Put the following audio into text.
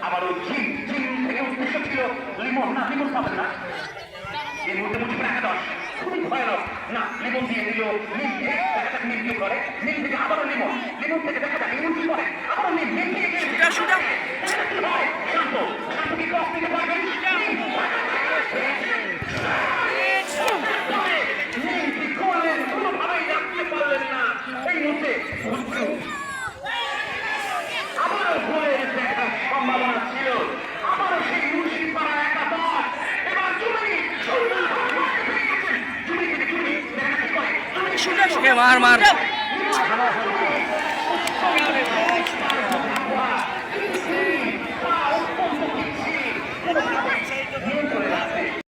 আবারও gym gym থেকে উদ্দেশ্য ছিল লিমন, না লিমন পাবেন না। এই মুহূর্তে মুজিবুর একাদশ খুবই ভয়ানক। না, লিমন দিয়ে দিল নীলকে, দেখা যাক নীল কি করে। নীল থেকে আবারও লিমন, লিমন থেকে দেখা যাক লিমন কি করে। আবারও নীল, নীল থেকে কি হয়? শান্ত, শান্ত কি ক্রস নিতে পারবেন? নীল কি করলেন? কোনোভাবেই রাখতে পারলেন না। এই মুহূর্তে আবারও গোলের দেখার সম্ভাবনা ছিল। আবারও সেই মুন্সিপাড়া একাদশ এবার জুবিলি মার